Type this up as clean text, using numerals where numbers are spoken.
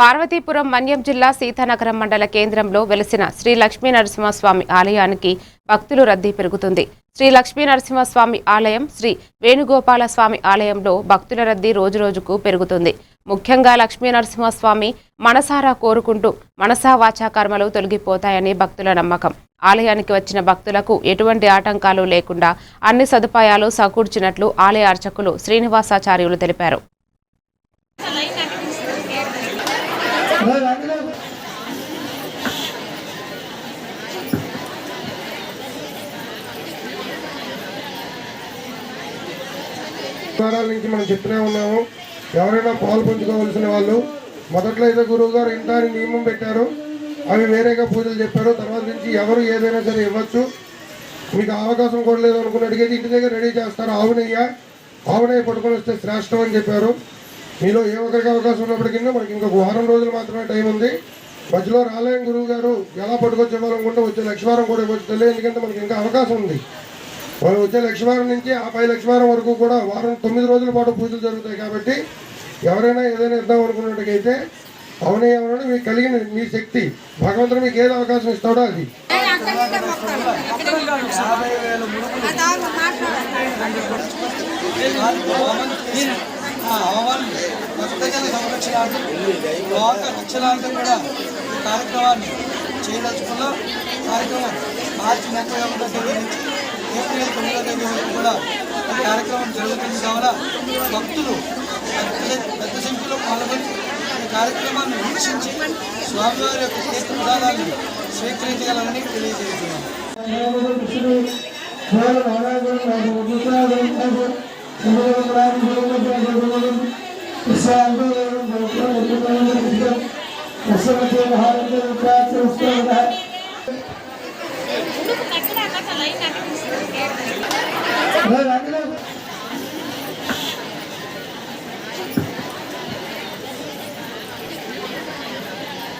పార్వతీపురం మన్యం జిల్లా సీతానగరం మండల కేంద్రంలో వెలిసిన శ్రీ లక్ష్మీ నరసింహస్వామి ఆలయానికి భక్తుల రద్దీ పెరుగుతుంది. శ్రీ లక్ష్మీ నరసింహస్వామి ఆలయం, శ్రీ వేణుగోపాల స్వామి ఆలయంలో భక్తుల రద్దీ రోజురోజుకు పెరుగుతుంది. ముఖ్యంగా లక్ష్మీ నరసింహస్వామి మనసారా కోరుకుంటూ మనసా వాచా కర్మలు తొలగిపోతాయని భక్తుల నమ్మకం. ఆలయానికి వచ్చిన భక్తులకు ఎటువంటి ఆటంకాలు లేకుండా అన్ని సదుపాయాలు సమకూర్చినట్లు ఆలయ అర్చకులు శ్రీనివాసాచార్యులు తెలిపారు. నుంచి మనం చెప్తూనే ఉన్నాము. ఎవరైనా పాలు పంచుకోవాల్సిన వాళ్ళు మొదట్లో అయితే గురువు గారు ఇంత నియమం పెట్టారు, అవి వేరేగా పూజలు చెప్పారు. తర్వాత నుంచి ఎవరు ఏదైనా సరే ఇవ్వచ్చు. మీకు అవకాశం కూడా లేదు అనుకుని అడిగేది ఇంటి దగ్గర రెడీ చేస్తారు. ఆవునయ్య పట్టుకొని వస్తే శ్రేష్టం అని చెప్పారు. మీలో ఏ ఒక్కరికి అవకాశం ఉన్నప్పటికీ మనకి ఇంకొక వారం రోజులు మాత్రమే టైం ఉంది. మధ్యలో రాలేని గురువు గారు ఎలా పట్టుకొచ్చి ఇవ్వాలనుకుంటే వచ్చే లక్ష్మీవారం కూడా ఇవ్వచ్చు తెలియదు, ఎందుకంటే మనకి ఇంకా అవకాశం ఉంది. వాళ్ళు వచ్చే లక్ష్మీవారం నుంచి ఆ పై లక్ష్మీవారం వరకు కూడా వారం 9 రోజుల పాటు పూజలు జరుగుతాయి. కాబట్టి ఎవరైనా ఏదైనా ఇద్దాం అనుకున్నట్టుకైతే అవునయ్య ఏమన్నా మీకు కలిగిన మీ శక్తి భగవంతుడు మీకు ఏది అవకాశం ఇస్తాడో అది. భక్తజన సంరక్షణార్థం లోక రక్షణార్థం కూడా ఈ కార్యక్రమాన్ని చేయదలుచుకున్నాం. కార్యక్రమం మార్చి 31వ తేదీ నుంచి ఏప్రిల్ 9వ తేదీ వరకు కూడా ఈ కార్యక్రమం జరుగుతుంది. కావున భక్తులు పెద్ద సంఖ్యలో పాల్గొని ఈ కార్యక్రమాన్ని వీక్షించి స్వామివారి యొక్క తీర్థ విధానాన్ని స్వీకరించగలరని తెలియజేస్తున్నాం. Terima kasih.